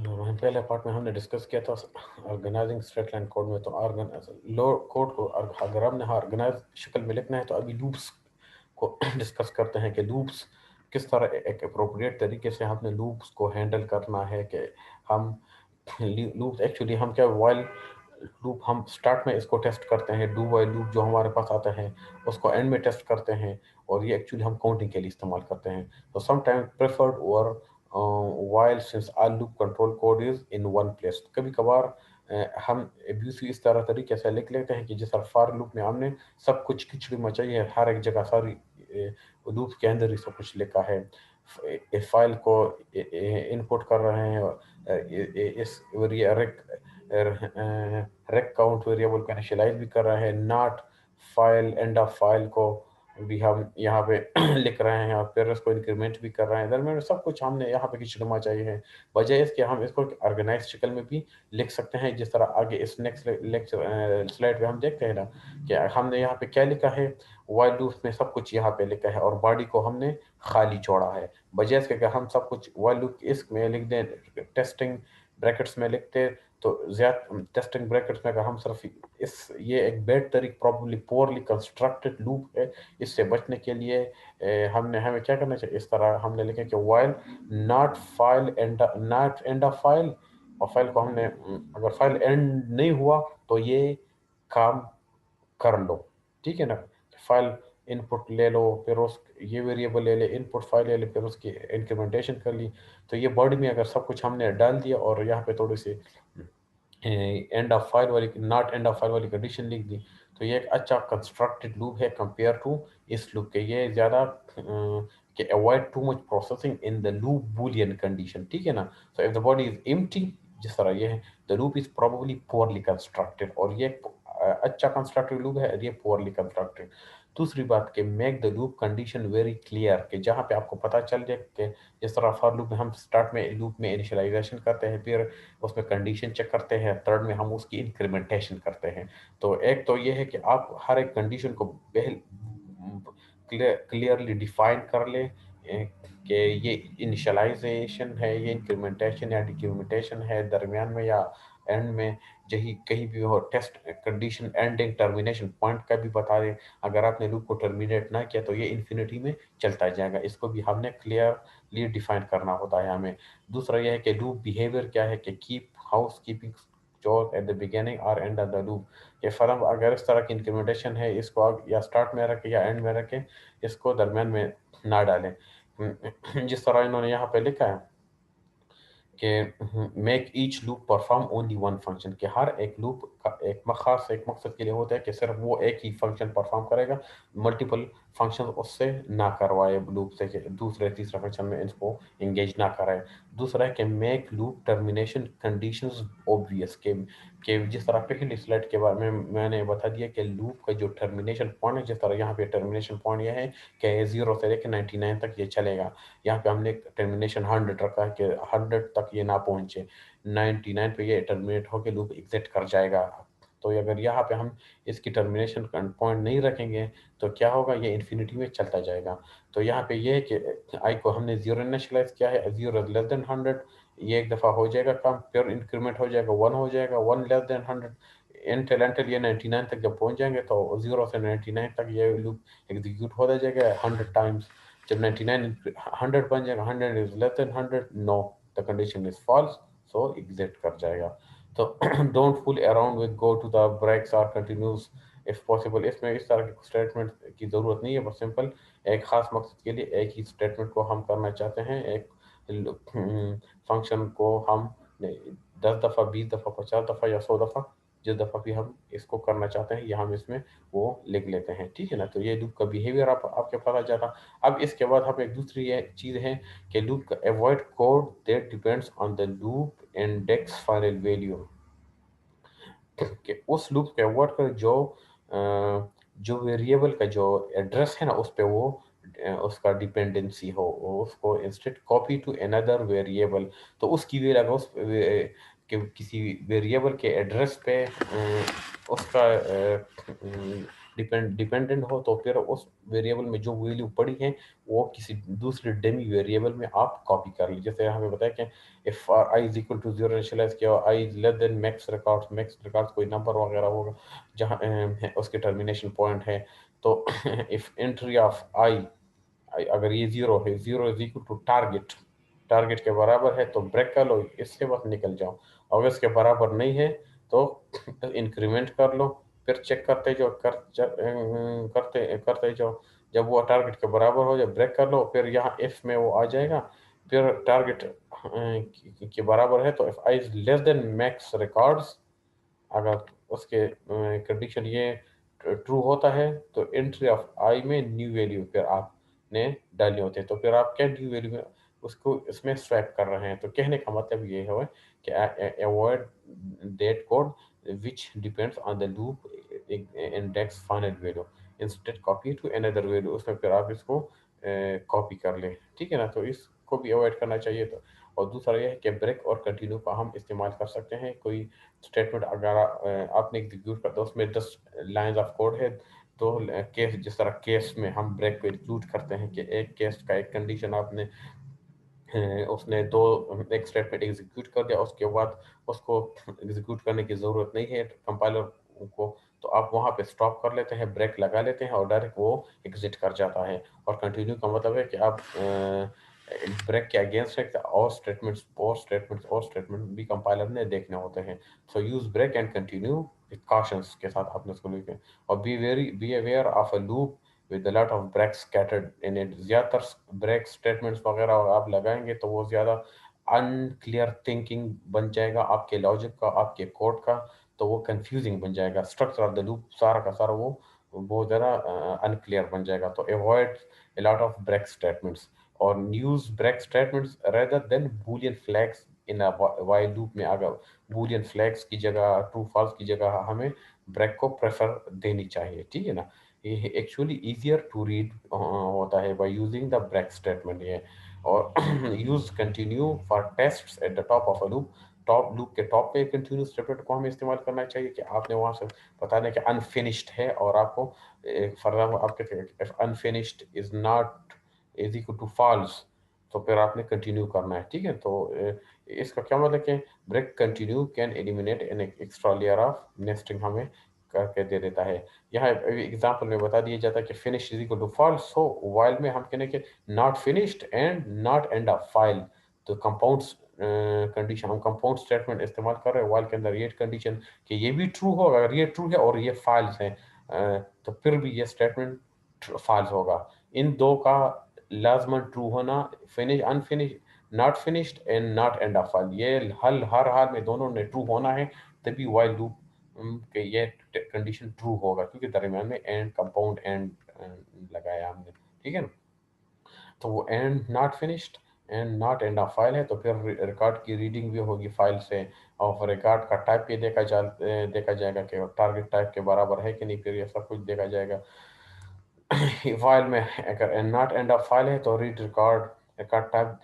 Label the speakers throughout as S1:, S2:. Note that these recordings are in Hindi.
S1: पहले पार्ट में हमने डिस्कस किया था ऑर्गेनाइजिंग स्ट्रेट लाइन कोड में। तो लो कोड को अगर हमने ऑर्गेनाइज शक्ल में लिखना है तो अभी लूप्स को डिस्कस करते हैं कि लूप्स किस तरह एक अप्रोप्रिएट तरीके से हमने लूप्स को हैंडल करना है। कि हम लूप्स एक्चुअली हम क्या वाइल लूप हम स्टार्ट में इसको टेस्ट करते हैं, डू वाइल लूप जो हमारे पास आता है उसको एंड में टेस्ट करते हैं, और ये एक्चुअली हम काउंटिंग के लिए इस्तेमाल करते हैं। तो समटाइम प्रेफर्ड और while since all loop control code is in one place. कभी कभार हम एब्यूसिव इस तरह तरीके से लिख लेते हैं कि जिस तरह फॉर लूप में हमने सब कुछ खिचड़ी मचाई है, हर एक जगह सारी लूप के अंदर ही सब कुछ लिखा है। फाइल को इनपुट कर रहे हैं, इस रेक काउंट वेरिएबल को इनिशियलाइज भी कर रहे हैं, not file and of file को भी हम यहाँ पे लिख रहे हैं, और फिर उसको इंक्रीमेंट भी कर रहे हैं। दरम्यान सब कुछ हमने यहाँ पे खिचड़मा चाहिए है। बजाय इसके हम इसको ऑर्गेनाइज शक्ल में भी लिख सकते हैं, जिस तरह आगे इस नेक्स्ट लेक्चर स्लाइड पे हम देखते हैं ना कि हमने यहाँ पे क्या लिखा है। वाइल लूप में सब कुछ यहाँ पे लिखा है और बॉडी को हमने खाली छोड़ा है। बजाय इसके कि हम सब कुछ वाइल लूप इसमें लिख दें, टेस्टिंग ब्रैकेट्स में लिखते, तो ज्यादा टेस्टिंग ब्रैकेट्स में अगर हम सिर्फ इस ये एक बैड तरीक प्रॉब्ली पोरली कंस्ट्रक्टेड लूप है। इससे बचने के लिए हमने हमें क्या करना चाहिए, इस तरह हमने लिखा कि while not end of file, और फाइल को हमने अगर फाइल एंड नहीं हुआ तो ये काम कर लो। ठीक है ना। फाइल इनपुट ले लो, फिर उस ये वेरिएबल ले ले, इनपुट फाइल ले ले, फिर उसकी इंक्रीमेंटेशन कर ली। तो ये बॉडी में अगर सब कुछ हमने डाल दिया और यहाँ पे थोड़ी सी एंड ऑफ फाइल वाली नॉट एंड ऑफ फाइल वाली कंडीशन लिख दी, तो ये एक अच्छा कंस्ट्रक्टेड लूप है कंपेयर टू इस लूप के। ये ज़्यादा कि avoid too much processing in the loop Boolean condition. ठीक है ना। So if the body is empty, जिस तरह ये है, the loop is probably poorly constructed, और ये अच्छा कंस्ट्रक्टेड लूप है और ये पुअरली कंस्ट्रक्टेड। दूसरी बात कि make the loop condition very clear, कि जहाँ पे आपको पता चल जाए कि जिस तरह फॉर लूप में हम स्टार्ट में लूप में इनिशियलाइजेशन करते हैं, फिर उसमें कंडीशन चेक करते हैं, थर्ड में हम उसकी इंक्रीमेंटेशन करते हैं। तो एक तो ये है कि आप हर एक कंडीशन को क्लियरली डिफाइन कर ले कि ये इनिशियलाइजेशन है, ये इंक्रीमेंटेशन या डिक्रीमेंटेशन है, दरमियान में या एंड में, जही कहीं भी हो। Test condition ending termination point का भी बता दें। अगर आपने लूप को टर्मिनेट ना किया तो ये इन्फिनिटी में चलता जाएगा, इसको भी हमने क्लियरली डिफाइन करना होता है हमें। दूसरा यह है कि लूप बिहेवियर क्या है, कि कीप हाउस कीपिंग चोर एट द बिगिनिंग और एंड ऑफ द लूप। ये फर्म अगर इस तरह की इंक्रीमेंटेशन है, इसको या स्टार्ट में रखें या एंड में रखें, इसको दरमियान में ना डालें। जिस तरह इन्होंने यहाँ पे लिखा है कि make each loop perform only one function, कि हर एक लूप का एक खास एक मकसद के लिए होता है कि सिर्फ वो एक ही फंक्शन परफॉर्म करेगा, मल्टीपल फंक्शन उससे ना करवाए लूप से, कि दूसरे तीसरे फंक्शन में इसको इंगेज ना कराए। दूसरा है कि make loop termination conditions obvious, कि जिस तरह पहली स्लाइड के बारे में मैंने बता दिया कि लूप का जो टर्मिनेशन पॉइंट है, जिस तरह यहाँ पे टर्मिनेशन पॉइंट यह है कि 0 से लेकर 99 तक ये चलेगा। यहाँ पे हमने टर्मिनेशन 100 रखा है कि 100 तक ये ना पहुंचे, 99 पे ये टर्मिनेट होकर लूप एग्जिट कर जाएगा। तो अगर यहाँ पे हम इसकी टर्मिनेशन पॉइंट नहीं रखेंगे तो क्या होगा, ये इन्फिनिटी में चलता जाएगा। तो यहाँ पे ये है कि आई को हमने जीरो इनिशियलाइज किया है, जीरो लेस देन 100, ये एक दफ़ा हो जाएगा कम, फिर इंक्रीमेंट हो जाएगा, 1 हो जाएगा, 1 लेस देन 100, इंटेल ये 99 तक जब पहुंच जाएंगे तो 0 से 99 तक ये लूप एग्जीक्यूट होता जाएगा 100 टाइम्स। जब 99 100 बन जाएगा, 100 is less than 100, no the condition is false, so exit कर जाएगा। तो don't fool around with go to the breaks और कंटिन्यूस इफ पॉसिबल। इसमें इस तरह की स्टेटमेंट की ज़रूरत नहीं है, बस सिंपल एक खास मकसद के लिए एक ही स्टेटमेंट को हम करना चाहते हैं। एक फंक्शन को हम 10 दफ़ा, 20 दफ़ा, 50 दफ़ा या 100 दफ़ा, जिस दफ़ा भी हम इसको करना चाहते हैं, ये हम इसमें वो लिख लेते हैं। ठीक है ना। तो ये लूप का बिहेवियर आपके पता चला। अब इसके बाद हम एक दूसरी ये चीज़ है कि लूप का avoid code that depends on the loop index final value, कि उस लूप के अवॉइड कर जो वेरिएबल का जो एड्रेस है ना उस पे वो उसका डिपेंडेंसी हो, उसको instead copy to another variable. तो उसकी वैल्यू अगर कि किसी वेरिएबल के एड्रेस पे उसका डिपेंडेंट हो तो फिर उस वेरिएबल में जो वैल्यू पड़ी है वो किसी दूसरे डेमी वेरिएबल में आप कॉपी कर लीजिए। जैसे हमें बताया कि if I is equal to zero initialise किया, I is less than max records कोई नंबर वगैरह होगा जहाँ उसके टर्मिनेशन पॉइंट है। तो इफ एंट्री ऑफ आई, अगर ये जीरो है, zero is equal to target, target के बराबर है तो ब्रेक कर लो, इससे बस निकल जाओ। अगर इसके बराबर नहीं है तो इंक्रीमेंट कर लो, फिर चेक करते जाओ, करते करते जाओ। जब वो टारगेट के बराबर हो जाए ब्रेक कर लो, फिर यहाँ इफ में वो आ जाएगा। फिर टारगेट के बराबर है तो if I is less than max records, अगर उसके कंडीशन ये ट्रू होता है तो एंट्री ऑफ आई में न्यू वैल्यू फिर आपने डालने होते हैं। तो फिर आप क्या न्यू वैल्यू में उसको इसमें स्वैप कर रहे हैं। तो कहने का मतलब ये है कि avoid that code which depends on the loop index final value, instead copy to another value, उसमें फिर आप इसको कॉपी कर लें। ठीक है ना, तो इसको भी अवॉइड करना चाहिए। तो और दूसरा ये है कि ब्रेक और कंटिन्यू का हम इस्तेमाल कर सकते हैं। कोई स्टेटमेंट अगर आपने एग्जीक्यूट करता है उसमें 10 लाइंस ऑफ कोड है, तो केस जिस तरह केस में हम ब्रेक को एग्जीक्यूट करते हैं कि एक केस का एक कंडीशन आपने उसने दो एक स्टेटमेंट एग्जीक्यूट कर दिया, उसके बाद उसको एग्जीक्यूट करने की ज़रूरत नहीं है कंपाइलर को, तो आप वहाँ पे स्टॉप कर लेते हैं, ब्रेक लगा लेते हैं और डायरेक्ट वो एग्जिट कर जाता है। और कंटिन्यू का मतलब है कि आप ब्रेक के अगेंस्ट है, और स्टेटमेंट भी कंपाइलर ने देखने होते हैं। So use break and continue with cautions के साथ आपने उसको लिखे। और be aware of a loop with a lot of breaks scattered in it। ज़्यादातर ब्रेक स्टेटमेंट्स वगैरह आप लगाएंगे तो वो ज़्यादा अनक्लियर थिंकिंग बन जाएगा आपके लॉजिक का, आपके कोड का। तो वो कंफ्यूजिंग बन जाएगा, स्ट्रक्चर ऑफ द लूप सारा का सारा वो बहुत ज़्यादा अनक्लियर बन जाएगा। तो avoid a lot of break statements और use break statements rather than boolean flags in a while loop में। अगर boolean flags की जगह, true false की जगह हमें ब्रेक को प्रेफर देनी चाहिए। ठीक है ना, ये एक्चुअली easier to read होता है by using the break statement ये। और use continue for tests at the top of a loop। Top loop के टॉप पे कंटिन्यू स्टेटमेंट को हमें इस्तेमाल करना चाहिए कि आपने वहां से बता दें कि अनफिनिश्ड है, और आपको फॉर एग्जाम्पल आपके unfinished is not is equal to false, तो फिर आपने कंटिन्यू करना है। ठीक है, तो इसका क्या मतलब कि break continue can eliminate an extra layer of nesting हमें करके दे देता है। यहाँ एग्जांपल में बता दिया जाता है कि finish is equal to false, so while में हम कहने के not finished and not end of file. तो कंपाउंड कंडीशन, हम कंपाउंड स्टेटमेंट इस्तेमाल कर रहे हैं वाइल के अंदर ये कंडीशन कि ये भी ट्रू होगा, अगर ये ट्रू है और ये फाल्स है तो फिर भी ये स्टेटमेंट फाल्स होगा। इन दो का लाजमन ट्रू होना, finish unfinished not finished and not end of file, ये हर हाल में दोनों ने ट्रू होना है, तभी वाइल लूप के ये कंडीशन ट्रू होगा, क्योंकि दरमियान में एंड कंपाउंड एंड लगाया हमने। ठीक है ना, तो वो and not finished and not end of file है, तो फिर रिकॉर्ड की रीडिंग भी होगी फाइल से। और रिकॉर्ड का टाइप भी देखा जाएगा कि टारगेट टाइप के बराबर है कि नहीं, फिर ये सब कुछ देखा जाएगा। फाइल में अगर नॉट एंड ऑफ फाइल है तो रीड रिकॉर्ड, रिकॉर्ड टाइप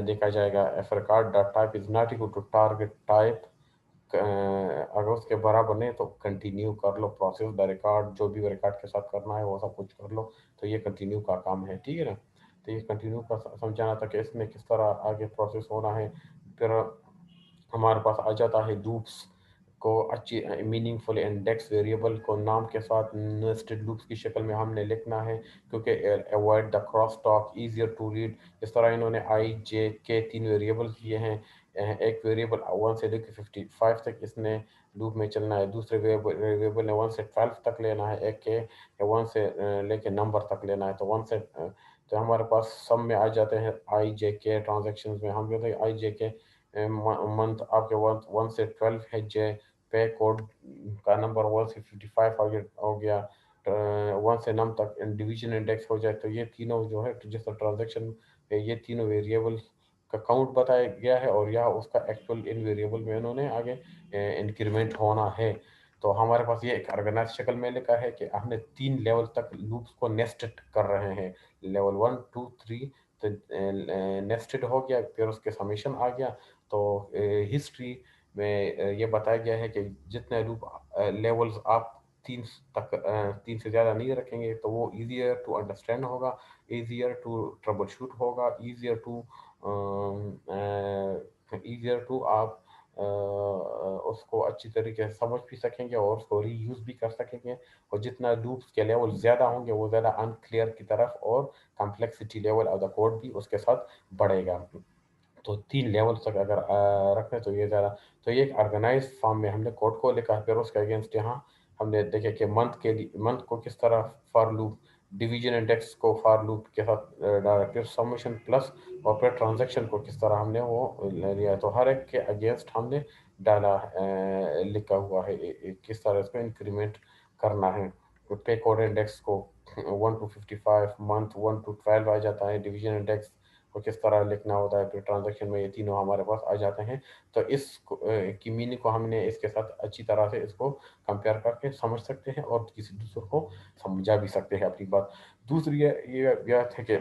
S1: देखा जाएगा। If record dot type is not equal to target type, अगर उसके बराबर नहीं तो कंटिन्यू कर लो प्रोसेस द रिकॉर्ड, जो भी रिकॉर्ड के साथ करना है वो सब कुछ कर लो। तो ये कंटिन्यू का काम है। ठीक है ना, तो ये कंटिन्यू का समझाना था कि इसमें किस तरह आगे प्रोसेस होना है। फिर हमारे पास आ जाता है लूप्स को अच्छी मीनिंगफुल इंडेक्स वेरिएबल को नाम के साथ नेस्टेड लूप्स की शक्ल में हमने लिखना है, क्योंकि avoid the cross talk, easier to read. इस तरह इन्होंने आई जे के तीन वेरिएबल किए हैं। एक वेरिएबल 1 से लेकर 55 तक इसने लूप में चलना है, दूसरे वेरिएबल ने 1 से 12 तक लेना है, एक के 1 से लेके नंबर तक लेना है। तो 1 से तो हमारे पास सब में आ जाते हैं आई जे के ट्रांजेक्शन में। हम कहते हैं आई जे के मंथ आपके 1 से 12 है, जे पे कोड का नंबर 1 से 55 हो गया, 1 से नम तक डिवीजन इंडेक्स हो जाए। तो ये तीनों जो है जिस ट्रांजेक्शन पे ये तीनों वेरिएबल का काउंट बताया गया है, और यह उसका एक्चुअल इन वेरिएबल में उन्होंने आगे इंक्रीमेंट होना है। तो हमारे पास ये एक ऑर्गेनाइज शक्ल में लिखा है कि हमने 3 लेवल तक लूप्स को नेस्टेड कर रहे हैं, लेवल 1 2 3। तो नेस्टेड हो गया, फिर उसके समेशन आ गया। तो हिस्ट्री में ये बताया गया है कि जितने लूप लेवल्स आप 3 तक 3 से ज़्यादा नहीं रखेंगे तो वो ईज़ियर टू अंडरस्टैंड होगा, ईज़ियर टू ट्रबल शूट होगा, ईज़ियर टू आप उसको अच्छी तरीके से समझ भी सकेंगे और उसको रीयूज़ भी कर सकेंगे। और जितना लूप्स के लेवल ज़्यादा होंगे, वो ज़्यादा अनक्लियर की तरफ और complexity level of the code भी उसके साथ बढ़ेगा। तो 3 लेवल तक अगर रखें तो ये ज़्यादा, तो ये एक ऑर्गेनाइज़ फॉर्म में हमने कोड को लिखा, फिर उसके अगेंस्ट यहाँ हमने देखे कि मंथ को किस तरह फॉर लूप, डिवीजन इंडेक्स को फॉर लूप के साथ डाला, फिर समेशन प्लस और फिर ट्रांज़ैक्शन को किस तरह हमने वो ले लिया। तो हर एक के अगेंस्ट हमने डाला लिखा हुआ है किस तरह इसको इंक्रीमेंट करना है। तो पे कोड इंडेक्स को 1 टू 55, मंथ 1 टू 12 आ जाता है, डिवीजन इंडेक्स को किस तरह लिखना होता है, फिर ट्रांज़ैक्शन में ये तीनों हमारे पास आ जाते हैं। तो की मीनिंग को हमने इसके साथ अच्छी तरह से इसको कंपेयर करके समझ सकते हैं और किसी दूसरे को समझा भी सकते हैं अपनी बात। दूसरी है ये बात है कि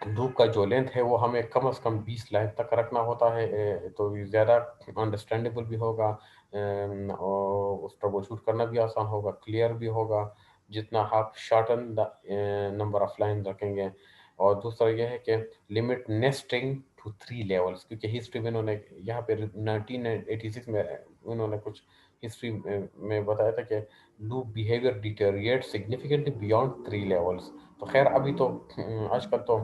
S1: लूप का जो लेंथ है वो हमें कम से कम 20 लाइन तक रखना होता है, तो ये ज़्यादा अंडरस्टैंडेबल भी होगा, और उस ट्रबल शूट करना भी आसान होगा, क्लियर भी होगा, जितना आप shorten the number of line रखेंगे। और दूसरा ये है कि लिमिट नेस्टिंग टू 3 लेवल्स, क्योंकि हिस्ट्री में इन्होंने यहाँ पे 1986 में उन्होंने कुछ हिस्ट्री में बताया था कि loop behaviour deteriorate significantly beyond 3 levels. तो खैर अभी तो आजकल तो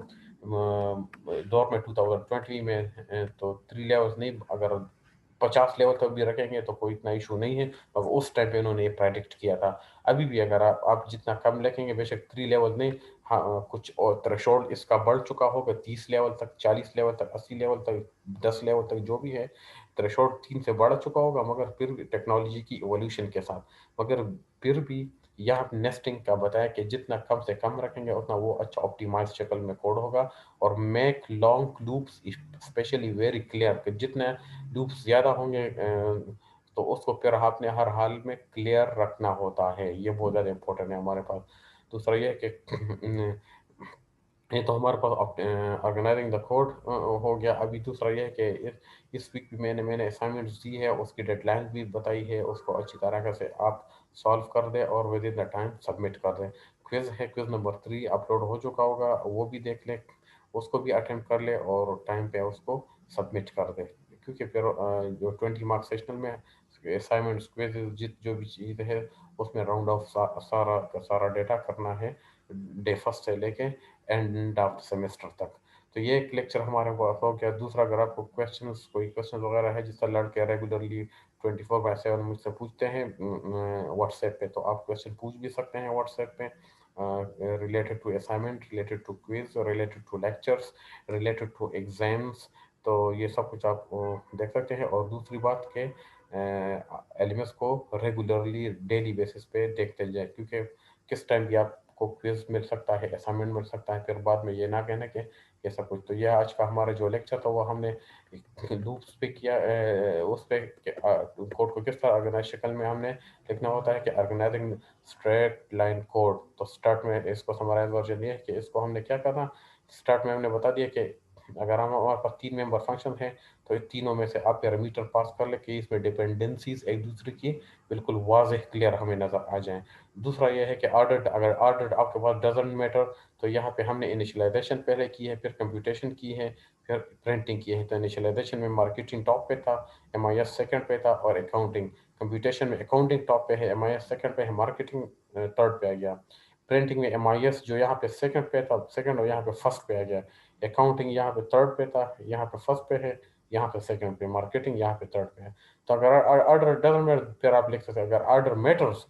S1: दौर में 2020 में तो 3 लेवल्स नहीं, अगर 50 लेवल तक भी रखेंगे तो कोई इतना इशू नहीं है, और उस टाइम पे उन्होंने ये प्रेडिक्ट किया था। अभी भी अगर आप जितना कम रखेंगे, बेशक 3 लेवल नहीं, हाँ, कुछ और थ्रेशोल्ड इसका बढ़ चुका होगा 30 लेवल तक, 40 लेवल तक, 80 लेवल तक, 10 लेवल तक जो भी है, थ्रेशोल्ड 3 से बढ़ चुका होगा, मगर फिर भी टेक्नोलॉजी की इवोल्यूशन के साथ, मगर फिर भी यहाँ नेस्टिंग का बताया कि जितना कम से कम रखेंगे उतना वो अच्छा ऑप्टिमाइज शक्ल में कोड होगा। और make long loops specially very clear, कि जितने लूप्स ज़्यादा होंगे तो उसको फिर आपने हर हाल में क्लियर रखना होता है, ये बहुत ज़्यादा इंपॉर्टेंट है हमारे पास। दूसरा ये है कि ये तो हमारे पास ऑर्गेनाइजिंग द कोड हो गया। अभी दूसरा ये है कि इस वीक भी मैंने असाइनमेंट्स दी है, उसकी डेडलाइन भी बताई है, उसको अच्छी तरह से आप सॉल्व कर दें और with in the time submit कर दें। क्विज़ है, क्विज़ नंबर 3 अपलोड हो चुका होगा, वो भी देख लें, उसको भी अटेम्प्ट कर लें और टाइम पे उसको सबमिट कर दें। क्योंकि फिर जो 20 मार्क्स सेशनल में असाइनमेंट्स, क्विज़, जो भी चीज़ है उसमें राउंड ऑफ सारा का सारा डेटा करना है, डे फर्स्ट से लेके एंड ऑफ सेमेस्टर तक। तो ये एक लेक्चर हमारे पास हो गया। दूसरा, अगर आपको कोई क्वेश्चन वगैरह है जिससे लड़के रेगुलरली 24/7 मुझसे पूछते हैं व्हाट्सएप पे, तो आप क्वेश्चन पूछ भी सकते हैं व्हाट्सएप पे, related to assignment, related to quiz, related to lectures, related to exams. तो ये सब कुछ आप देख सकते हैं। और दूसरी बात के एलिमेंट्स को रेगुलरली डेली बेसिस पे देखते जाए, क्योंकि किस टाइम भी आपको क्विज मिल सकता है, असाइनमेंट मिल सकता है, फिर बाद में ये ना कहना कि ये सब कुछ। तो यह आज का हमारा जो लेक्चर था वो हमने लूप्स पे किया, उस पे कोड को किस तरह ऑर्गेनाइज शक्ल में हमने लिखना होता है, कि ऑर्गेनाइजिंग स्ट्रेट लाइन कोड। तो स्टार्ट में इसको समराइज वर्जन ये है कि इसको हमने क्या करना, स्टार्ट में हमने बता दिया कि अगर हमारे पास 3 मेंबर फंक्शन है, तो इन तीनों में से आप पैरामीटर पास कर ले कि इसमें डिपेंडेंसीज एक दूसरे की बिल्कुल वाज़ेह क्लियर हमें नज़र आ जाएँ। दूसरा ये है कि ऑर्डर्ड, अगर ऑर्डर्ड आपके पास डज़न्ट मैटर, तो यहाँ पे हमने इनिशियलाइज़ेशन पहले की है, फिर कंप्यूटेशन की है, फिर प्रिंटिंग की है। तो इनिशियलाइज़ेशन में मार्केटिंग टॉप पे था, एमआईएस सेकंड पे था, और अकाउंटिंग, कंप्यूटेशन में अकाउंटिंग टॉप पे है, एमआईएस सेकंड पे है, मार्केटिंग थर्ड पे आ गया। प्रिंटिंग में एमआईएस जो यहाँ पे सेकंड पे था, सेकंड, और यहाँ पे फर्स्ट पे आ गया। अकाउंटिंग यहाँ पे थर्ड पे था, यहाँ पे फर्स्ट पे है, यहाँ पे सेकंड पे, मार्केटिंग यहाँ पे थर्ड पे है। तो अगर ऑर्डर डजंट मैटर, फिर आप लिख सकते हैं। अगर ऑर्डर मैटर्स,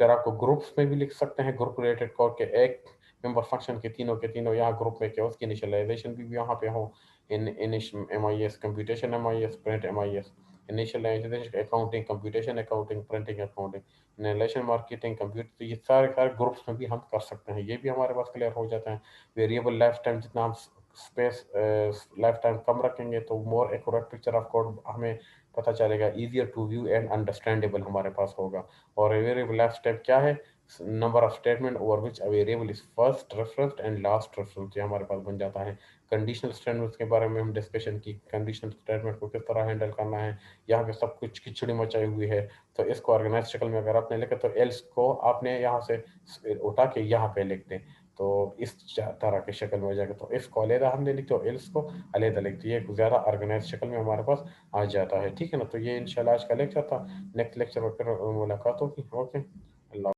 S1: फिर आपको ग्रुप्स में भी लिख सकते हैं, ग्रुप रिलेटेड कोड के एक मेंबर फंक्शन के तीनों यहाँ ग्रुप में क्या उसकी इनिशियलाइजेशन भी यहाँ पे हो, in init M I S, computation M I S, print M I S, initialisation accounting, computation accounting, printing accounting, initial marketing, computer. तो ये सारे सारे ग्रुप्स में भी हम कर सकते हैं, ये भी हमारे पास क्लियर हो जाता है। वेरिएबल लाइफ टाइम, जितना हम स्पेस लाइफ टाइम कम रखेंगे तो more accurate picture of code हमें पता चलेगा, easier to view and understandable हमारे पास होगा। और वेरिएबल लाइफ टाइम क्या है, number of statement over which a variable is first reference and last reference, ये हमारे पास बन जाता है। कंडीशनल स्टेटमेंट्स के बारे में हम डिस्कशन की, कंडीशनल स्टेटमेंट को किस तरह हैंडल करना है। यहाँ पे सब कुछ खिचड़ी मचाई हुई है, तो इसको ऑर्गेनाइज शक्ल में अगर आपने लिखा तो एल्स को आपने यहाँ से उठा के यहाँ पे लिख दें, तो इस तरह की शक्ल में हो जाएगा। तो इसको अलहदा हमने लिखते हो, एल्स को अलहदा लिखते, ये ज़्यादा ऑर्गेनाइज शक्ल में हमारे पास आ जाता है। ठीक है ना, तो ये इंशाल्लाह आज का लेक्चर था। नेक्स्ट लेक्चर में फिर मुलाकात होगी। ओके, अल्लाह।